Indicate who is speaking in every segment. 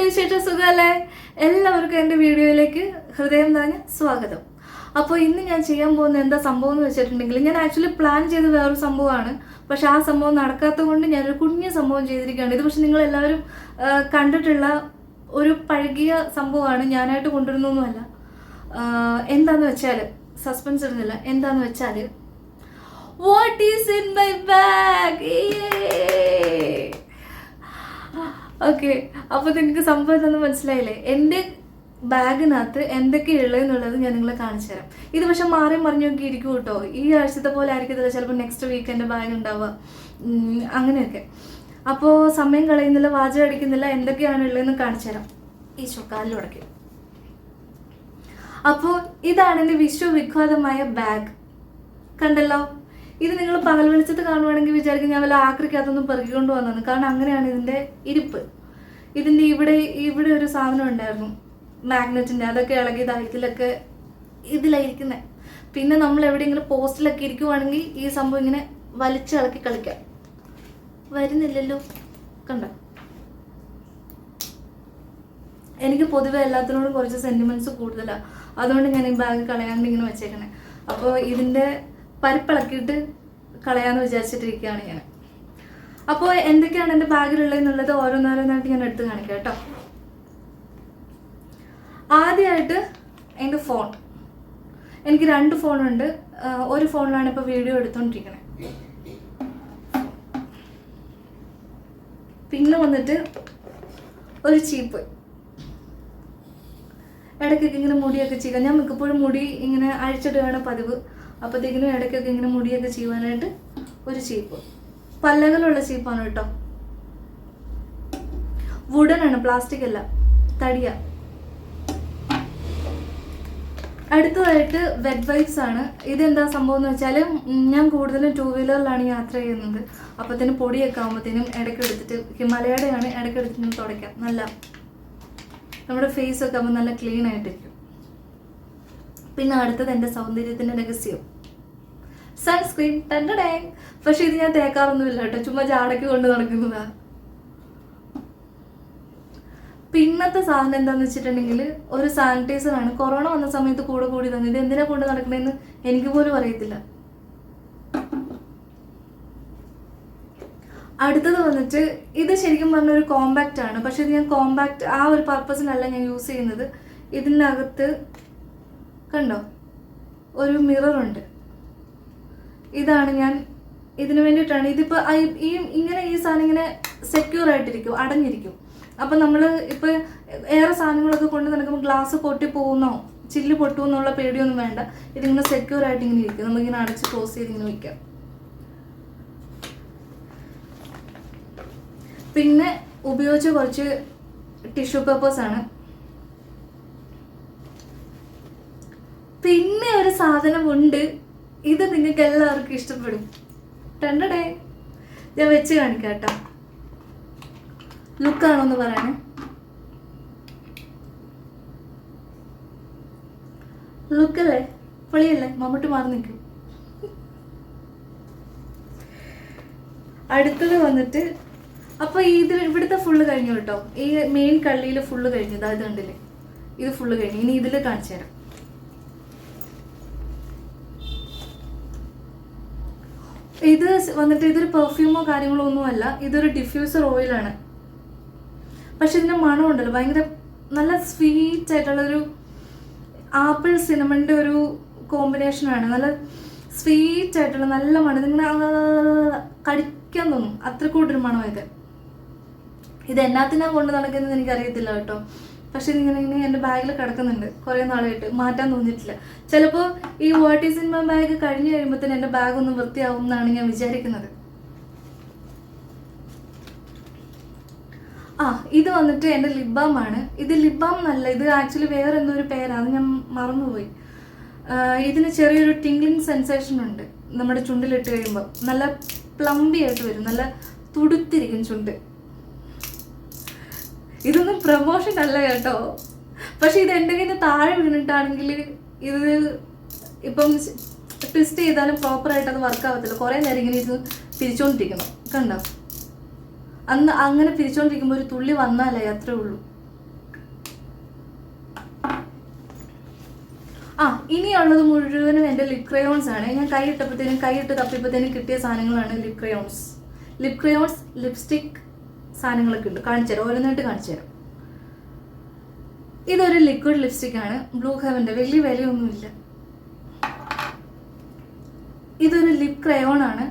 Speaker 1: വിശേഷം സുഖമല്ലേ? എല്ലാവർക്കും എൻ്റെ വീഡിയോയിലേക്ക് ഹൃദയം നിറഞ്ഞ സ്വാഗതം. അപ്പോൾ ഇന്ന് ഞാൻ ചെയ്യാൻ പോകുന്ന എന്താ സംഭവം എന്ന് വെച്ചിട്ടുണ്ടെങ്കിൽ, ഞാൻ ആക്ച്വലി പ്ലാൻ ചെയ്ത് വേറൊരു സംഭവമാണ്. പക്ഷെ ആ സംഭവം നടക്കാത്തത് കൊണ്ട് ഞാനൊരു കുഞ്ഞു സംഭവം ചെയ്തിരിക്കുകയാണ്. ഇത് പക്ഷെ നിങ്ങളെല്ലാവരും കണ്ടിട്ടുള്ള ഒരു പഴകിയ സംഭവമാണ്, ഞാനായിട്ട് കൊണ്ടുവരുന്നൊന്നുമല്ല. എന്താന്ന് വെച്ചാൽ, സസ്പെൻസ് ഇടുന്നില്ല, എന്താന്ന് വെച്ചാൽ what is in my bag. Okay, അപ്പോൾ നിങ്ങൾക്ക് സംഭവം എന്താണെന്ന് മനസ്സിലായില്ലേ? എൻ്റെ ബാഗിനകത്ത് എന്തൊക്കെയുള്ളതെന്നുള്ളത് ഞാൻ നിങ്ങളെ കാണിച്ചു തരാം. ഇത് പക്ഷെ മാറി മറിഞ്ഞൊക്കെ ഇരിക്കും കേട്ടോ. ഈ ആഴ്ചത്തെ പോലെ ആയിരിക്കത്തില്ല, ചിലപ്പോൾ നെക്സ്റ്റ് വീക്ക് എൻ്റെ ബാഗ് ഉണ്ടാവുക, അങ്ങനെയൊക്കെ. അപ്പോൾ സമയം കളയുന്നില്ല, വാചകം അടിക്കുന്നില്ല, എന്തൊക്കെയാണ് ഉള്ളതെന്ന് കാണിച്ചു തരാം. ഈ ചൊക്കാലിൽ ഉടക്കി. അപ്പോൾ ഇതാണ് എൻ്റെ വിശ്വവിഖ്യാതമായ ബാഗ്. കണ്ടല്ലോ? ഇത് നിങ്ങൾ പകൽ വെളിച്ചത്ത് കാണുവാണെങ്കിൽ വിചാരിക്കും ഞാൻ വല്ല ആക്രിക്കകത്തൊന്നും പെറുക്കിക്കൊണ്ട് വന്നു. കാരണം അങ്ങനെയാണ് ഇതിൻ്റെ ഇരിപ്പ്. ഇതിൻ്റെ ഇവിടെ ഒരു സാധനം ഉണ്ടായിരുന്നു, മാഗ്നറ്റിൻ്റെ, അതൊക്കെ ഇളകിയതാണ് ഇതിലായിരിക്കുന്നത്. പിന്നെ നമ്മൾ എവിടെയെങ്കിലും പോസ്റ്റിലൊക്കെ ഇരിക്കുവാണെങ്കിൽ ഈ സംഭവം ഇങ്ങനെ വലിച്ചിളക്കി കളിക്കാം. വരുന്നില്ലല്ലോ, കണ്ടോ? എനിക്ക് പൊതുവെ എല്ലാത്തിനോടും കുറച്ച് സെൻറ്റിമെൻറ്റ്സ് കൂടുതലാണ്. അതുകൊണ്ട് ഞാൻ ഈ ബാഗ് കളയാണ്ട് ഇങ്ങനെ വെച്ചേക്കണേ. അപ്പോൾ ഇതിൻ്റെ പരിപ്പിളക്കിയിട്ട് കളയാമെന്ന് വിചാരിച്ചിട്ടിരിക്കുകയാണ് ഞാൻ. അപ്പോൾ എന്തൊക്കെയാണ് എൻ്റെ ബാഗിലുള്ളതെന്നുള്ളത് ഓരോന്നോരോന്നായിട്ട് ഞാൻ എടുത്ത് കാണിക്കാം കേട്ടോ. ആദ്യമായിട്ട് എൻ്റെ ഫോൺ. എനിക്ക് 2 ഫോണുണ്ട്. ഒരു ഫോണിലാണ് ഇപ്പോൾ വീഡിയോ എടുത്തുകൊണ്ടിരിക്കണേ. പിന്നെ വന്നിട്ട് ഒരു ചീപ്പ്. ഇടയ്ക്കൊക്കെ ഇങ്ങനെ മുടിയൊക്കെ ചെയ്യുക. ഞാൻ മിക്കപ്പോഴും മുടി ഇങ്ങനെ അഴിച്ചിടുകയാണ് പതിവ്. അപ്പോഴത്തേക്കിനും ഇടയ്ക്കൊക്കെ ഇങ്ങനെ മുടിയൊക്കെ ചെയ്യുവാനായിട്ട് ഒരു ചീപ്പ്. പല്ലകളുള്ള ചീപ്പാണ് കേട്ടോ. വുഡനാണ്, പ്ലാസ്റ്റിക് അല്ല, തടിയ. അടുത്തതായിട്ട് വെറ്റ് വൈപ്സ് ആണ്. ഇതെന്താ സംഭവം എന്ന് വെച്ചാൽ, ഞാൻ കൂടുതലും 2 വീലറിലാണ് യാത്ര ചെയ്യുന്നത്. അപ്പോഴത്തേനും പൊടിയൊക്കെ ആകുമ്പോഴത്തേനും ഇടയ്ക്കെടുത്തിട്ട്, ഹിമാലയയുടെയാണ്, ഇടയ്ക്കെടുത്തിട്ട് തുടയ്ക്കാം. നല്ല നമ്മുടെ ഫേസ് ഒക്കെ ആകുമ്പോൾ നല്ല ക്ലീൻ ആയിട്ടിരിക്കും. പിന്നെ അടുത്തത് എൻ്റെ സൗന്ദര്യത്തിൻ്റെ രഹസ്യം, സൺസ്ക്രീൻ. ടണ്ടടേ. പക്ഷെ ഇത് ഞാൻ തേക്കാറൊന്നുമില്ല കേട്ടോ, ചുമ്മാ ജാടയ്ക്ക് കൊണ്ട് നടക്കുന്നതാണ്. പിന്നത്തെ സാധനം എന്താണെന്ന് വെച്ചിട്ടുണ്ടെങ്കിൽ ഒരു സാനിറ്റൈസറാണ്. കൊറോണ വന്ന സമയത്ത് കൂടി തന്നെ. ഇത് എന്തിനാ കൊണ്ട് നടക്കണേന്ന് എനിക്ക് പോലും അറിയത്തില്ല. അടുത്തത് വന്നിട്ട് ഇത് ശരിക്കും പറഞ്ഞ ഒരു കോമ്പാക്റ്റ് ആണ്. പക്ഷെ ഇത് ഞാൻ കോമ്പാക്റ്റ് ആ ഒരു പർപ്പസിനല്ല ഞാൻ യൂസ് ചെയ്യുന്നത്. ഇതിനകത്ത് കണ്ടോ ഒരു മിററുണ്ട്. ഇതാണ് ഞാൻ ഇതിനു വേണ്ടിയിട്ടാണ്. ഇതിപ്പോൾ ഇങ്ങനെ ഈ സാധനം ഇങ്ങനെ സെക്യൂർ ആയിട്ടിരിക്കും, അടഞ്ഞിരിക്കും. അപ്പം നമ്മൾ ഇപ്പോൾ ഏറെ സാധനങ്ങളൊക്കെ കൊണ്ട് നടക്കുമ്പോൾ ഗ്ലാസ് പൊട്ടി പോകുന്നോ ചില്ല് പൊട്ടുമെന്നുള്ള പേടിയൊന്നും വേണ്ട. ഇതിങ്ങനെ സെക്യൂർ ആയിട്ട് ഇങ്ങനെ ഇരിക്കും. നമുക്കിങ്ങനെ അടച്ച് ക്ലോസ് ചെയ്ത് ഇങ്ങനെ വയ്ക്കാം. പിന്നെ ഉപയോഗിച്ച കുറച്ച് ടിഷ്യൂ പേപ്പേഴ്സാണ്. പിന്നെ ഒരു സാധനമുണ്ട്, ഇത് നിങ്ങൾക്ക് എല്ലാവർക്കും ഇഷ്ടപ്പെടും. ടണ്ടടേ. ഞാൻ വെച്ച് കാണിക്കാം കേട്ടോ. ലുക്കാണോന്ന് പറയണേ. ലുക്കല്ലേ? പൊളിയല്ലേ? മമ്മൂട്ടി മാറി നിൽക്കും. അടുത്തത് വന്നിട്ട്, അപ്പോൾ ഇവിടുത്തെ ഫുള്ള് കഴിഞ്ഞു കേട്ടോ. ഈ മെയിൻ കള്ളിയിൽ ഫുള്ള് കഴിഞ്ഞു. അതായത് കണ്ടില്ലേ, ഇത് ഫുള്ള് കഴിഞ്ഞു. ഇനി ഇതിൽ കാണിച്ചു തരാം. ഇത് വന്നിട്ട് ഇതൊരു പെർഫ്യൂമോ കാര്യങ്ങളോ ഒന്നുമല്ല. ഇതൊരു ഡിഫ്യൂസർ ഓയിലാണ്. പക്ഷെ ഇതിൻ്റെ മണം ഉണ്ടല്ലോ, ഭയങ്കര നല്ല സ്വീറ്റ് ആയിട്ടുള്ളൊരു ആപ്പിൾ സിനമണിൻ്റെ ഒരു കോമ്പിനേഷനാണ്. നല്ല സ്വീറ്റ് ആയിട്ടുള്ള നല്ല മണം. ഇതിങ്ങനെ കടിക്കാൻ തോന്നും, അത്ര കൂട്ടൊരു മണം ഇത്. ഇത് എന്നാത്തിനാണ് കൊണ്ട് നടക്കുന്നത് എനിക്കറിയത്തില്ല കേട്ടോ. പക്ഷെ ഇങ്ങനെ എൻ്റെ ബാഗിൽ കിടക്കുന്നുണ്ട് കുറേ നാളായിട്ട്, മാറ്റാൻ തോന്നിയിട്ടില്ല. ചിലപ്പോൾ ഈ what is in my bag കഴിഞ്ഞ് കഴിയുമ്പോഴത്തേന് എൻ്റെ ബാഗ് ഒന്ന് വൃത്തിയാവും എന്നാണ് ഞാൻ വിചാരിക്കുന്നത്. ഇത് വന്നിട്ട് എൻ്റെ ലിപ് ബാം ആണ്. ഇത് ലിപ് ബാം എന്നല്ല, ഇത് ആക്ച്വലി വേറെ എന്തോ ഒരു പേരാണ്, അത് ഞാൻ മറന്നുപോയി. ഇതിന് ചെറിയൊരു ടിംഗ്ലിങ് സെൻസേഷൻ ഉണ്ട്. നമ്മുടെ ചുണ്ടിലിട്ട് കഴിയുമ്പോൾ നല്ല പ്ലംബി ആയിട്ട് വരും, നല്ല തുടുത്തിരിക്കും ചുണ്ട്. ഇതൊന്നും പ്രമോഷൻ അല്ല കേട്ടോ. പക്ഷെ ഇത് എൻ്റെ കയ്യിൽ നിന്ന് താഴെ വീണിട്ടാണെങ്കിൽ ഇത് ഇപ്പം ട്വിസ്റ്റ് ചെയ്താലും പ്രോപ്പറായിട്ട് അത് വർക്ക് ആവത്തില്ല. കുറേ നേരം ഇങ്ങനെ ഇത് പിരിച്ചുകൊണ്ടിരിക്കണം. കണ്ടോ? അന്ന് അങ്ങനെ പിരിച്ചുകൊണ്ടിരിക്കുമ്പോൾ ഒരു തുള്ളി വന്നാലേ അത്രേ ഉള്ളൂ. ഇനിയുള്ളത് മുഴുവനും എൻ്റെ ലിപ് ക്രയോൺസ് ആണ്. ഞാൻ കൈയിട്ട് തപ്പിയപ്പോഴത്തേനും കിട്ടിയ സാധനങ്ങളാണ് ലിപ് ക്രയോൺസ്, ലിപ്സ്റ്റിക് സാധനങ്ങളൊക്കെ ഉണ്ട്. കാണിച്ചു തരാം, ഓരോന്നായിട്ട് കാണിച്ചു തരാം. ഇതൊരു ലിക്വിഡ് ലിപ്സ്റ്റിക് ആണ്, ബ്ലൂ ഹെവൻ്റെ, വലിയ വിലയൊന്നുമില്ല. ഇതൊരു ലിപ് ക്രയോൺ ആണ്,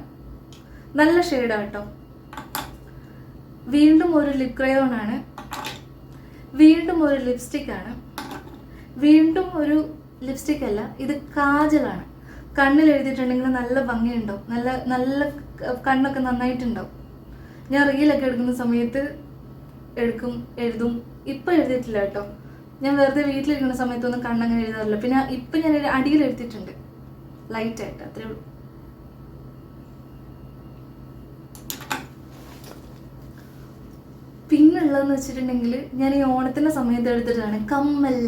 Speaker 1: നല്ല ഷെയ്ഡാണ് കേട്ടോ. വീണ്ടും ഒരു ലിപ് ക്രയോൺ ആണ്, വീണ്ടും ഒരു ലിപ്സ്റ്റിക് ആണ്, വീണ്ടും ഒരു ലിപ്സ്റ്റിക് അല്ല, ഇത് കാജലാണ്. കണ്ണിൽ എഴുതിയിട്ടുണ്ടെങ്കിൽ നല്ല ഭംഗിയുണ്ടാവും, നല്ല കണ്ണൊക്കെ നന്നായിട്ടുണ്ടാവും. ഞാൻ റീലൊക്കെ എടുക്കുന്ന സമയത്ത് എഴുതും. ഇപ്പം എഴുതിയിട്ടില്ല കേട്ടോ, ഞാൻ വെറുതെ വീട്ടിലിരിക്കുന്ന സമയത്തൊന്നും കണ്ണങ്ങനെ എഴുതാറില്ല. പിന്നെ ഇപ്പം ഞാൻ അടിയിൽ എഴുതിയിട്ടുണ്ട് ലൈറ്റായിട്ട്, അത്രേ ഉള്ളൂ. പിന്നുള്ളതെന്ന് വെച്ചിട്ടുണ്ടെങ്കിൽ ഞാൻ ഈ ഓണത്തിൻ്റെ സമയത്ത് എടുത്തിട്ടാണ് കമ്മൽ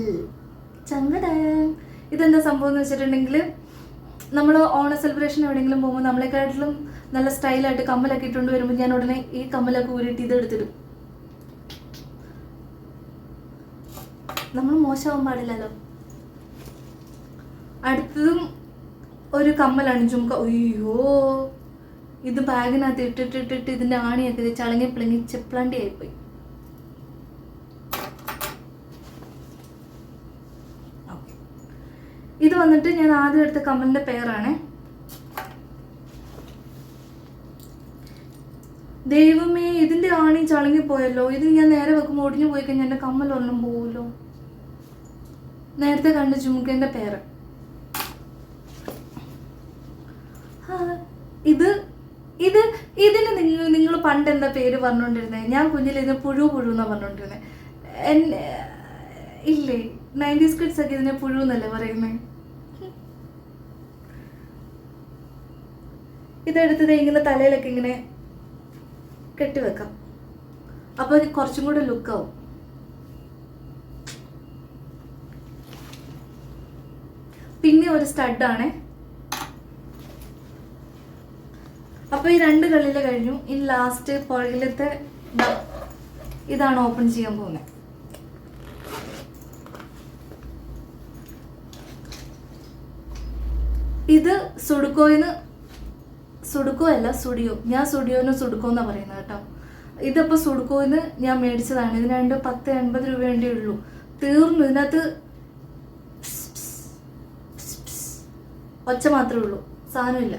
Speaker 1: ചങ്ങട. ഇതെന്താ സംഭവം എന്ന് വെച്ചിട്ടുണ്ടെങ്കിൽ, നമ്മൾ ഓണ സെലിബ്രേഷൻ എവിടെയെങ്കിലും പോകുമ്പോൾ നമ്മളെക്കാട്ടിലും നല്ല സ്റ്റൈലായിട്ട് കമ്മലൊക്കെ ഇട്ടുകൊണ്ട് വരുമ്പോൾ ഞാൻ ഉടനെ ഈ കമ്മലൊക്കെ ഊരിയിട്ട് ഇതെടുത്തിടും. നമ്മൾ മോശമാവാൻ പാടില്ലല്ലോ. അടുത്തതും ഒരു കമ്മലാണ്, ജുംക. അയ്യോ, ഇത് ബാഗിനകത്ത് ഇട്ടിട്ടിട്ടിട്ട് ഇതിൻ്റെ ആണിയൊക്കെ ഇത് ചളങ്ങി പിളങ്ങി ചെപ്ലാണ്ടി ആയിപ്പോയി. ഇത് വന്നിട്ട് ഞാൻ ആദ്യം എടുത്ത കമ്മലിൻ്റെ പേരാണ്. ദൈവമേ, ഇതിൻ്റെ ആണി ചളങ്ങിപ്പോയല്ലോ. ഇത് ഞാൻ നേരെ വെക്കുമ്പോൾ ഒടിഞ്ഞു പോയി കഴിഞ്ഞാൽ എൻ്റെ കമ്മലൊന്നും പോവുമല്ലോ. നേരത്തെ കണ്ട ജുംക്കേൻ്റെ പേര്. ഇതിന് നിങ്ങൾ പണ്ട് എന്താ പേര് പറഞ്ഞുകൊണ്ടിരുന്നത്? ഞാൻ കുഞ്ഞിൽ ഇതിന് പുഴു എന്നാ പറഞ്ഞുകൊണ്ടിരുന്നത്. ഇല്ലേ, 90s കിഡ്സ് ഒക്കെ ഇതിനെ പുഴു എന്നല്ലേ പറയുന്നത്. ഇതെടുത്തത് ഇങ്ങനെ തലയിലൊക്കെ ഇങ്ങനെ കെട്ടിവെക്കാം, അപ്പോൾ ഇത് കുറച്ചും കൂടെ ലുക്കാവും. പിന്നെ ഒരു സ്റ്റഡാണ്. അപ്പോൾ ഈ 2 കള്ളില് കഴിഞ്ഞു. ഇനി ലാസ്റ്റ് പുറകിലത്തെ ഇതാണ് ഓപ്പൺ ചെയ്യാൻ പോകുന്നത്. ഇത് സുഡുക്കോ അല്ല, സുഡിയോ. ഞാൻ സുഡിയോന്ന് സുഡുക്കോ എന്നാ പറയുന്നത് കേട്ടോ. ഇതിപ്പോൾ സുഡുക്കോന്ന് ഞാൻ മേടിച്ചതാണ്. ഇതിന് 10-80 രൂപ വേണ്ടേ ഉള്ളൂ. തീർന്നു. ഇതിനകത്ത് ഒച്ച മാത്രമേ ഉള്ളൂ, സാധനമില്ല.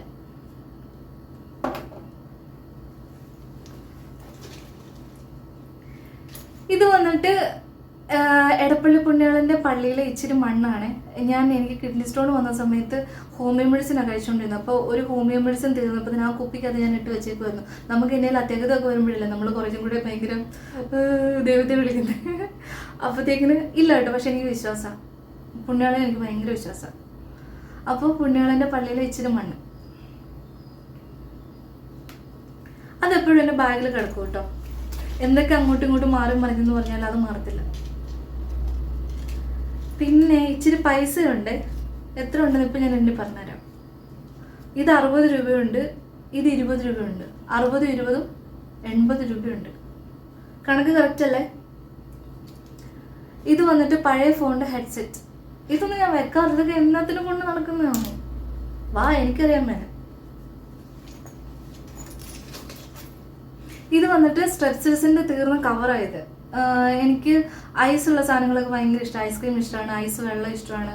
Speaker 1: ഇത് വന്നിട്ട് എടപ്പള്ളി പുണ്യാളൻ്റെ പള്ളിയിലെ ഇച്ചിരി മണ്ണാണ്. എനിക്ക് കിഡ്നി സ്റ്റോൺ വന്ന സമയത്ത് ഹോമിയോ മെഡിസിനാണ് കഴിച്ചുകൊണ്ടിരുന്നത്. അപ്പോൾ ഒരു ഹോമിയോ മെഡിസിൻ തീർന്നപ്പോൾ ആ കുപ്പിക്കത് ഞാൻ ഇട്ട് വെച്ചേക്കുമായിരുന്നു. നമുക്ക് എന്തെങ്കിലും അത്യാഹിതമൊക്കെ വരുമ്പോഴില്ല നമ്മൾ കുറച്ചും കൂടെ ഭയങ്കര ദൈവത്തെ വിളിക്കുന്നത്. അപ്പോഴത്തേക്കിന് ഇല്ല കേട്ടോ, പക്ഷെ എനിക്ക് വിശ്വാസമാണ്. പുണ്യാളൻ എനിക്ക് ഭയങ്കര വിശ്വാസമാണ്. അപ്പോൾ പുണ്യാളൻ്റെ പള്ളിയിലെ ഇച്ചിരി മണ്ണ് അതെപ്പോഴും എൻ്റെ ബാഗിൽ കിടക്കും കേട്ടോ. എന്തൊക്കെ അങ്ങോട്ടും ഇങ്ങോട്ടും മാറി മറിഞ്ഞെന്ന് പറഞ്ഞാൽ അത് മാറത്തില്ല. പിന്നെ ഇച്ചിരി പൈസയുണ്ട്. എത്ര ഉണ്ടെന്ന് ഇപ്പം ഞാൻ എന്നെ പറഞ്ഞുതരാം. ഇത് 60 രൂപയുണ്ട്, ഇത് 20 രൂപയുണ്ട്. 60, 20, 80 രൂപയുണ്ട്. കണക്ക് കറക്റ്റ് അല്ലേ? ഇത് വന്നിട്ട് പഴയ ഫോണിൻ്റെ ഹെഡ്സെറ്റ്. ഇതൊന്നും ഞാൻ വെക്കാറില്ല. ഇതൊക്കെ എന്നത്തിനും കൊണ്ട് നടക്കുന്നതാണോ? വാ, എനിക്കറിയാൻ വേണം. ഇത് വന്നിട്ട് സ്ട്രെപ്സിൽസിൻ്റെ തീർന്ന കവറായത്. എനിക്ക് ഐസുള്ള സാധനങ്ങളൊക്കെ ഭയങ്കര ഇഷ്ടമാണ്. ഐസ്ക്രീം ഇഷ്ടമാണ്, ഐസ് വെള്ളം ഇഷ്ടമാണ്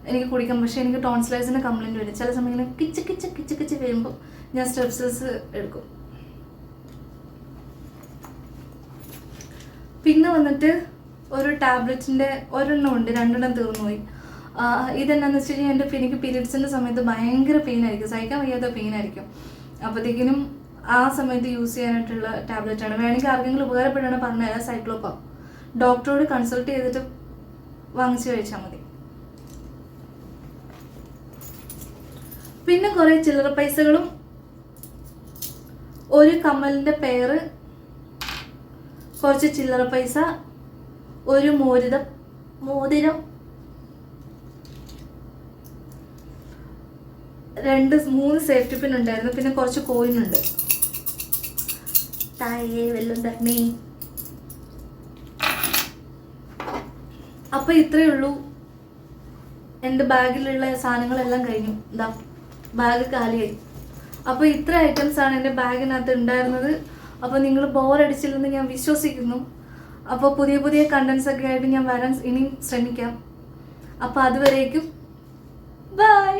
Speaker 1: എനിക്ക് കുടിക്കാം. പക്ഷേ എനിക്ക് ടോൺസിലൈസിൻ്റെ കംപ്ലയിൻറ്റ് വരും. ചില സമയം ഇങ്ങനെ കിച്ച് വരുമ്പോൾ ഞാൻ സ്ട്രെപ്സിൽസ് എടുക്കും. പിന്നെ വന്നിട്ട് ഒരു ടാബ്ലറ്റിൻ്റെ ഒരെണ്ണം ഉണ്ട്, 2 തീർന്നു പോയി. ഇതെന്നാന്ന് വെച്ച് കഴിഞ്ഞാൽ എനിക്ക് പീരിയഡ്സിൻ്റെ സമയത്ത് ഭയങ്കര പെയിൻ ആയിരിക്കും, സഹിക്കാൻ വയ്യാത്ത പെയിൻ ആയിരിക്കും. അപ്പോഴത്തേക്കിനും ആ സമയത്ത് യൂസ് ചെയ്യാനായിട്ടുള്ള ടാബ്ലറ്റാണ്. വേണമെങ്കിൽ ആർക്കെങ്കിലും ഉപകാരപ്പെടുകയാണ് പറഞ്ഞുതരാം. സൈക്ലോപാം. ഡോക്ടറോട് കൺസൾട്ട് ചെയ്തിട്ട് വാങ്ങിച്ച് കഴിച്ചാൽ മതി. പിന്നെ കുറേ ചില്ലറ പൈസകളും, ഒരു കമ്മലിൻ്റെ പേര്, കുറച്ച് ചില്ലറ പൈസ, ഒരു മോതിരം, 2-3 സേഫ്റ്റി പിൻ ഉണ്ടായിരുന്നു. പിന്നെ കുറച്ച് കോയിനുണ്ട്. തായേ വെള്ളം തരണേ. അപ്പോൾ ഇത്രയേ ഉള്ളൂ എൻ്റെ ബാഗിലുള്ള സാധനങ്ങളെല്ലാം കഴിഞ്ഞു. ഇതാ ബാഗ് കാലിയായി. അപ്പോൾ ഇത്ര ഐറ്റംസാണ് എൻ്റെ ബാഗിനകത്ത് ഉണ്ടായിരുന്നത്. അപ്പോൾ നിങ്ങൾ ബോറടിച്ചില്ലെന്ന് ഞാൻ വിശ്വസിക്കുന്നു. അപ്പോൾ പുതിയ പുതിയ കണ്ടൻസ് ഒക്കെ ആയിട്ട് ഞാൻ വരാൻ ഇനിയും ശ്രമിക്കാം. അപ്പോൾ അതുവരേക്കും ബൈ.